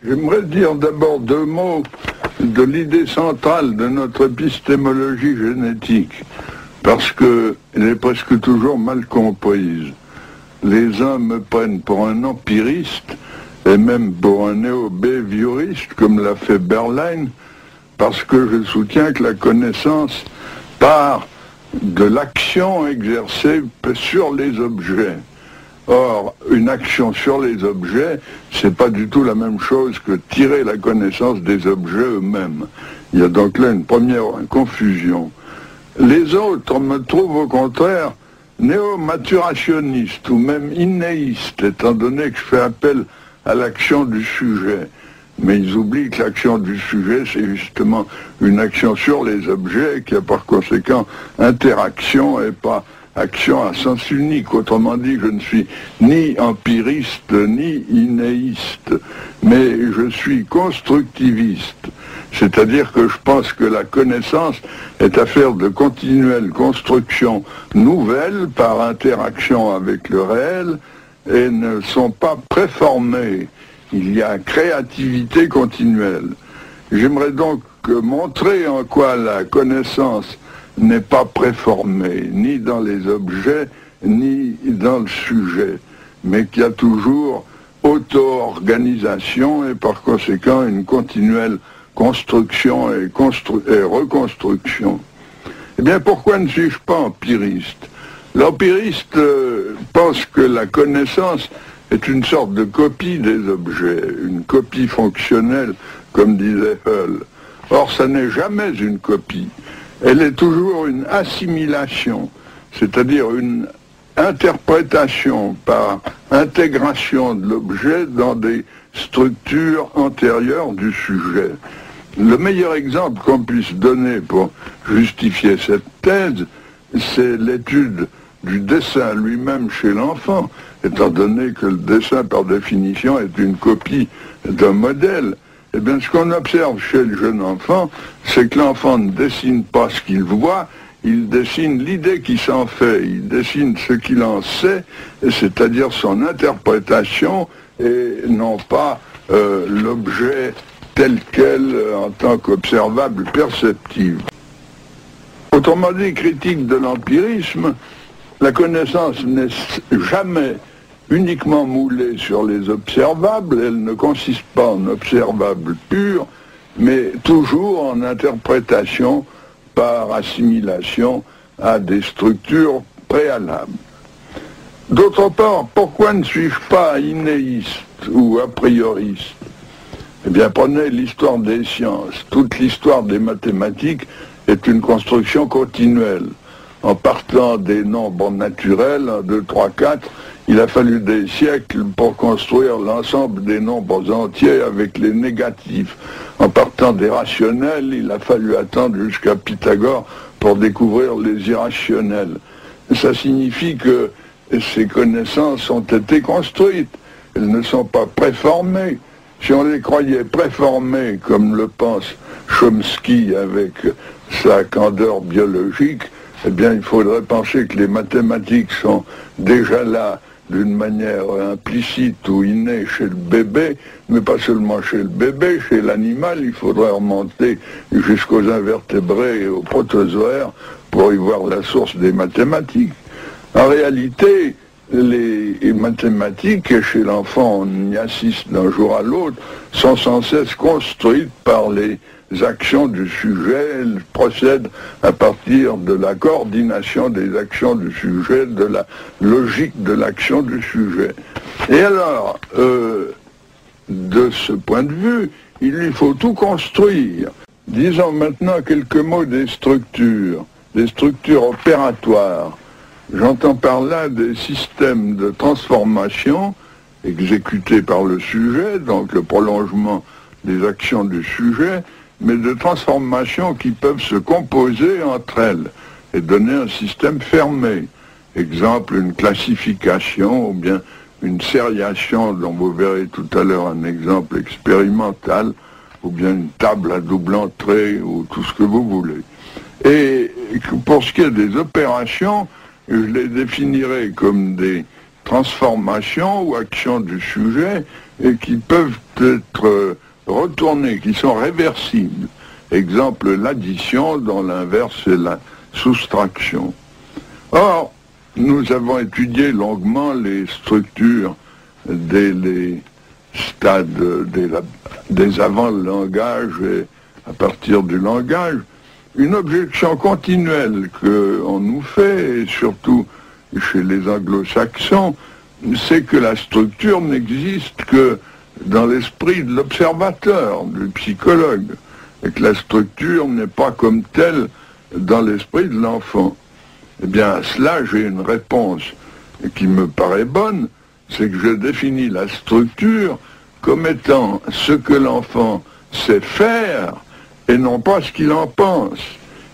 J'aimerais dire d'abord deux mots de l'idée centrale de notre épistémologie génétique, parce qu'elle est presque toujours mal comprise. Les uns me prennent pour un empiriste, et même pour un néo-behavioriste, comme l'a fait Berlin, parce que je soutiens que la connaissance part de l'action exercée sur les objets. Or, une action sur les objets, c'est pas du tout la même chose que tirer la connaissance des objets eux-mêmes. Il y a donc là une première confusion. Les autres me trouvent au contraire néo-maturationnistes ou même innéistes, étant donné que je fais appel à l'action du sujet. Mais ils oublient que l'action du sujet, c'est justement une action sur les objets qui a par conséquent interaction et pas action à sens unique. Autrement dit, je ne suis ni empiriste ni innéiste, mais je suis constructiviste. C'est-à-dire que je pense que la connaissance est affaire de continuelle construction nouvelle par interaction avec le réel et ne sont pas préformées. Il y a créativité continuelle. J'aimerais donc montrer en quoi la connaissance n'est pas préformée, ni dans les objets, ni dans le sujet, mais qu'il y a toujours auto-organisation et par conséquent une continuelle construction et reconstruction. Eh bien, pourquoi ne suis-je pas empiriste? L'empiriste pense que la connaissance est une sorte de copie des objets, une copie fonctionnelle, comme disait Hull. Or, ça n'est jamais une copie. Elle est toujours une assimilation, c'est-à-dire une interprétation par intégration de l'objet dans des structures antérieures du sujet. Le meilleur exemple qu'on puisse donner pour justifier cette thèse, c'est l'étude du dessin lui-même chez l'enfant, étant donné que le dessin, par définition, est une copie d'un modèle. Eh bien, ce qu'on observe chez le jeune enfant, c'est que l'enfant ne dessine pas ce qu'il voit, il dessine l'idée qu'il s'en fait, il dessine ce qu'il en sait, c'est-à-dire son interprétation, et non pas l'objet tel quel en tant qu'observable perceptible. Autrement dit, critique de l'empirisme, la connaissance n'est jamais uniquement moulée sur les observables, elle ne consiste pas en observable pur, mais toujours en interprétation par assimilation à des structures préalables. D'autre part, pourquoi ne suis-je pas innéiste ou a prioriste? Eh bien, prenez l'histoire des sciences. Toute l'histoire des mathématiques est une construction continuelle. En partant des nombres naturels, 1, 2, 3, 4, il a fallu des siècles pour construire l'ensemble des nombres entiers avec les négatifs. En partant des rationnels, il a fallu attendre jusqu'à Pythagore pour découvrir les irrationnels. Ça signifie que ces connaissances ont été construites. Elles ne sont pas préformées. Si on les croyait préformées, comme le pense Chomsky avec sa candeur biologique, eh bien, il faudrait penser que les mathématiques sont déjà là d'une manière implicite ou innée chez le bébé, mais pas seulement chez le bébé, chez l'animal, il faudrait remonter jusqu'aux invertébrés et aux protozoaires pour y voir la source des mathématiques. En réalité, les mathématiques, et chez l'enfant on y assiste d'un jour à l'autre, sont sans cesse construites par les actions du sujet. Elles procèdent à partir de la coordination des actions du sujet, de la logique de l'action du sujet. Et alors, de ce point de vue, il lui faut tout construire. Disons maintenant quelques mots des structures opératoires. J'entends par là des systèmes de transformation exécutés par le sujet, donc le prolongement des actions du sujet, mais de transformations qui peuvent se composer entre elles et donner un système fermé. Exemple, une classification ou bien une sériation dont vous verrez tout à l'heure un exemple expérimental, ou bien une table à double entrée ou tout ce que vous voulez. Et pour ce qui est des opérations, je les définirai comme des transformations ou actions du sujet et qui peuvent être retournées, qui sont réversibles. Exemple, l'addition, dont l'inverse est la soustraction. Or, nous avons étudié longuement les structures des stades des avant le langage et à partir du langage. Une objection continuelle qu'on nous fait, et surtout chez les anglo-saxons, c'est que la structure n'existe que dans l'esprit de l'observateur, du psychologue, et que la structure n'est pas comme telle dans l'esprit de l'enfant. Eh bien, à cela, j'ai une réponse qui me paraît bonne, c'est que je définis la structure comme étant ce que l'enfant sait faire et non pas ce qu'il en pense.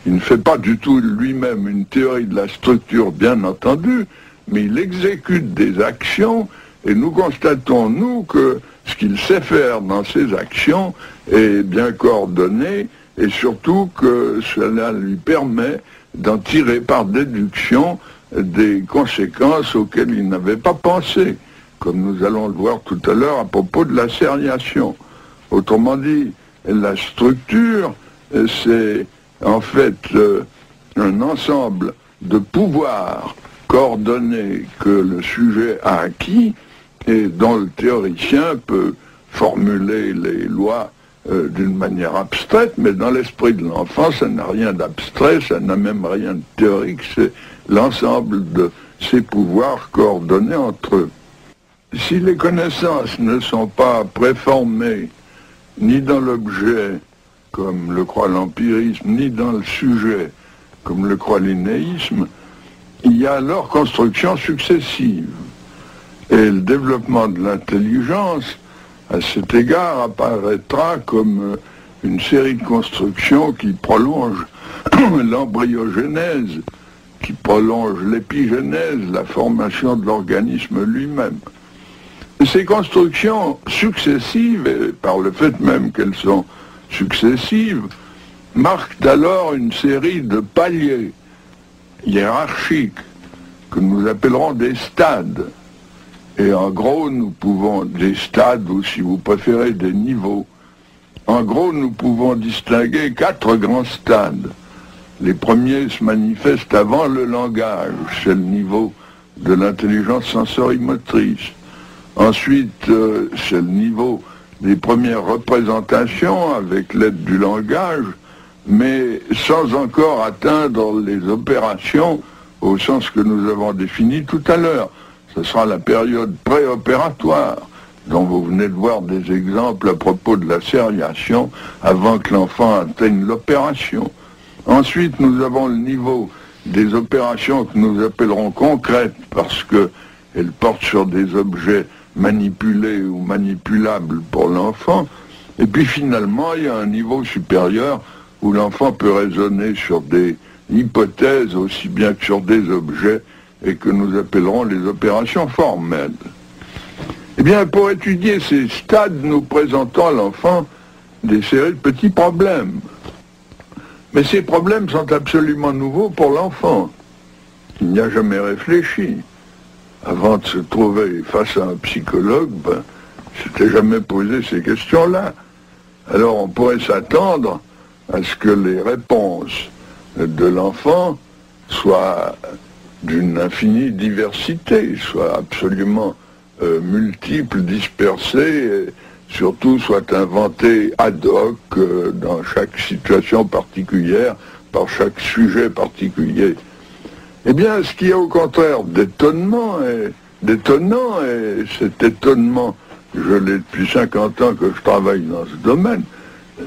Il ne fait pas du tout lui-même une théorie de la structure, bien entendu, mais il exécute des actions et nous constatons, nous, que ce qu'il sait faire dans ses actions est bien coordonné et surtout que cela lui permet d'en tirer par déduction des conséquences auxquelles il n'avait pas pensé, comme nous allons le voir tout à l'heure à propos de la sériation. Autrement dit, la structure, c'est en fait un ensemble de pouvoirs coordonnés que le sujet a acquis et dont le théoricien peut formuler les lois d'une manière abstraite, mais dans l'esprit de l'enfant, ça n'a rien d'abstrait, ça n'a même rien de théorique, c'est l'ensemble de ces pouvoirs coordonnés entre eux. Si les connaissances ne sont pas préformées ni dans l'objet, comme le croit l'empirisme, ni dans le sujet, comme le croit l'innéisme, il y a alors construction successive. Et le développement de l'intelligence, à cet égard, apparaîtra comme une série de constructions qui prolonge l'embryogénèse, qui prolonge l'épigénèse, la formation de l'organisme lui-même. Et ces constructions successives, et par le fait même qu'elles sont successives, marquent alors une série de paliers hiérarchiques que nous appellerons des stades. Et en gros, nous pouvons, des stades, ou si vous préférez, des niveaux. En gros, nous pouvons distinguer 4 grands stades. Les premiers se manifestent avant le langage, c'est le niveau de l'intelligence sensorimotrice. Ensuite, c'est le niveau des premières représentations avec l'aide du langage, mais sans encore atteindre les opérations au sens que nous avons défini tout à l'heure. Ce sera la période préopératoire, dont vous venez de voir des exemples à propos de la sériation avant que l'enfant atteigne l'opération. Ensuite, nous avons le niveau des opérations que nous appellerons concrètes parce qu'elles portent sur des objets manipulés ou manipulables pour l'enfant. Et puis finalement, il y a un niveau supérieur où l'enfant peut raisonner sur des hypothèses aussi bien que sur des objets et que nous appellerons les opérations formelles. Eh bien, pour étudier ces stades, nous présentons à l'enfant des séries de petits problèmes. Mais ces problèmes sont absolument nouveaux pour l'enfant. Il n'y a jamais réfléchi. Avant de se trouver face à un psychologue, s'était jamais posé ces questions-là. Alors on pourrait s'attendre à ce que les réponses de l'enfant soient d'une infinie diversité, soient absolument multiples, dispersées, et surtout soient inventées ad hoc dans chaque situation particulière, par chaque sujet particulier. Eh bien, ce qui est au contraire d'étonnant, et cet étonnement, je l'ai depuis 50 ans que je travaille dans ce domaine,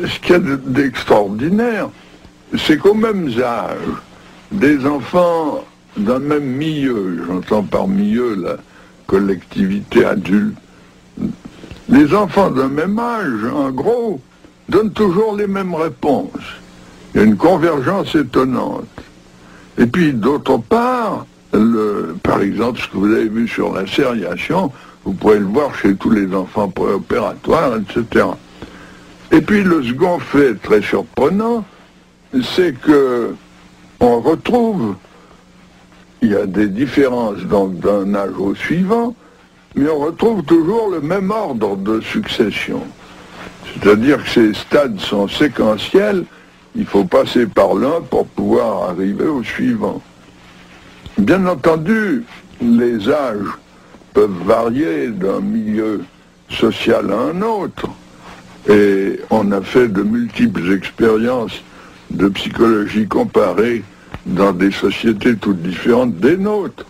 ce qu'il y a d'extraordinaire, c'est qu'aux mêmes âges, des enfants d'un même milieu, j'entends par milieu la collectivité adulte, les enfants d'un même âge, en gros, donnent toujours les mêmes réponses. Il y a une convergence étonnante. Et puis, d'autre part, par exemple, ce que vous avez vu sur la sériation, vous pourrez le voir chez tous les enfants préopératoires, etc. Et puis, le second fait très surprenant, c'est que on retrouve il y a des différences donc d'un âge au suivant, mais on retrouve toujours le même ordre de succession. C'est-à-dire que ces stades sont séquentiels, il faut passer par l'un pour pouvoir arriver au suivant. Bien entendu, les âges peuvent varier d'un milieu social à un autre, et on a fait de multiples expériences de psychologie comparée dans des sociétés toutes différentes des nôtres.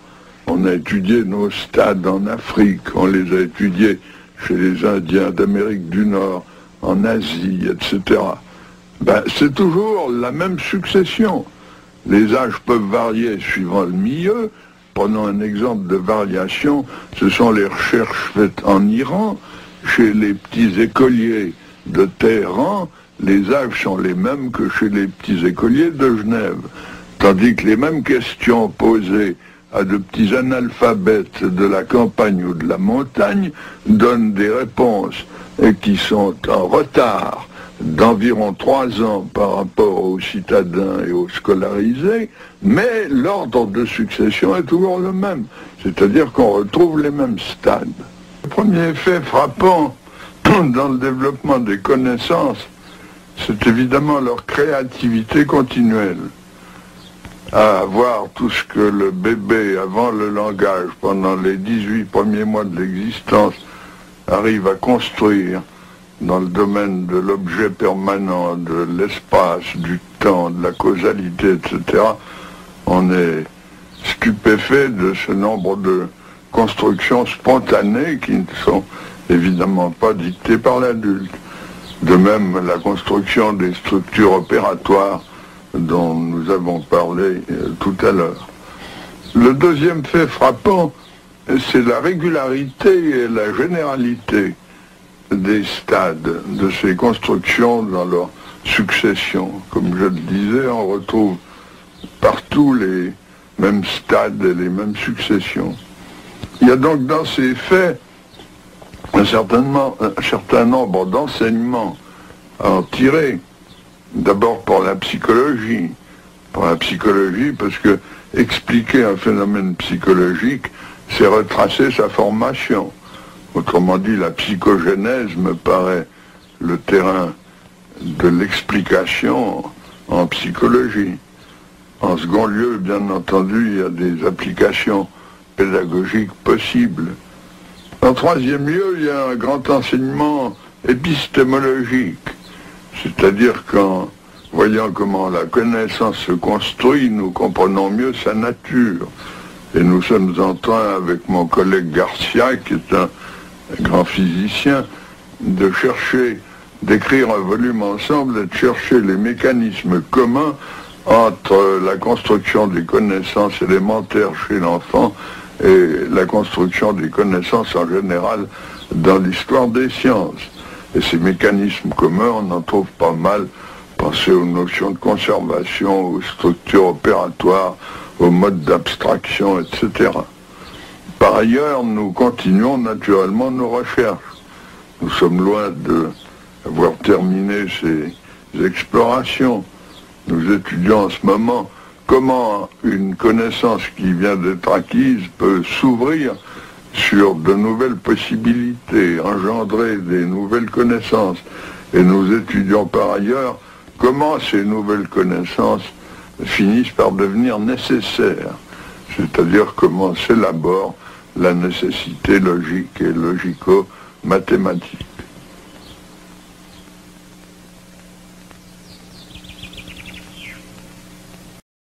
On a étudié nos stades en Afrique, on les a étudiés chez les Indiens d'Amérique du Nord, en Asie, etc. C'est toujours la même succession. Les âges peuvent varier suivant le milieu. Prenons un exemple de variation, ce sont les recherches faites en Iran. Chez les petits écoliers de Téhéran, les âges sont les mêmes que chez les petits écoliers de Genève. Tandis que les mêmes questions posées à de petits analphabètes de la campagne ou de la montagne donnent des réponses qui sont en retard d'environ 3 ans par rapport aux citadins et aux scolarisés, mais l'ordre de succession est toujours le même, c'est-à-dire qu'on retrouve les mêmes stades. Le premier effet frappant dans le développement des connaissances, c'est évidemment leur créativité continuelle. À voir tout ce que le bébé, avant le langage, pendant les 18 premiers mois de l'existence, arrive à construire dans le domaine de l'objet permanent, de l'espace, du temps, de la causalité, etc., on est stupéfait de ce nombre de constructions spontanées qui ne sont évidemment pas dictées par l'adulte. De même, la construction des structures opératoires dont nous avons parlé tout à l'heure. Le deuxième fait frappant, c'est la régularité et la généralité des stades, de ces constructions dans leur succession. Comme je le disais, on retrouve partout les mêmes stades et les mêmes successions. Il y a donc dans ces faits un certain nombre d'enseignements à en tirer. D'abord pour la psychologie. Pour la psychologie, parce que expliquer un phénomène psychologique, c'est retracer sa formation. Autrement dit, la psychogénèse me paraît le terrain de l'explication en psychologie. En second lieu, bien entendu, il y a des applications pédagogiques possibles. En troisième lieu, il y a un grand enseignement épistémologique, c'est-à-dire qu'en voyant comment la connaissance se construit, nous comprenons mieux sa nature. Et nous sommes en train, avec mon collègue Garcia, qui est un grand physicien, de chercher, d'écrire un volume ensemble et de chercher les mécanismes communs entre la construction des connaissances élémentaires chez l'enfant et la construction des connaissances en général dans l'histoire des sciences. Et ces mécanismes communs, on en trouve pas mal. Pensez aux notions de conservation, aux structures opératoires, aux modes d'abstraction, etc. Par ailleurs, nous continuons naturellement nos recherches. Nous sommes loin d'avoir terminé ces explorations. Nous étudions en ce moment comment une connaissance qui vient d'être acquise peut s'ouvrir sur de nouvelles possibilités, engendrer des nouvelles connaissances. Et nous étudions par ailleurs comment ces nouvelles connaissances finissent par devenir nécessaires, c'est-à-dire comment s'élabore la nécessité logique et logico-mathématique.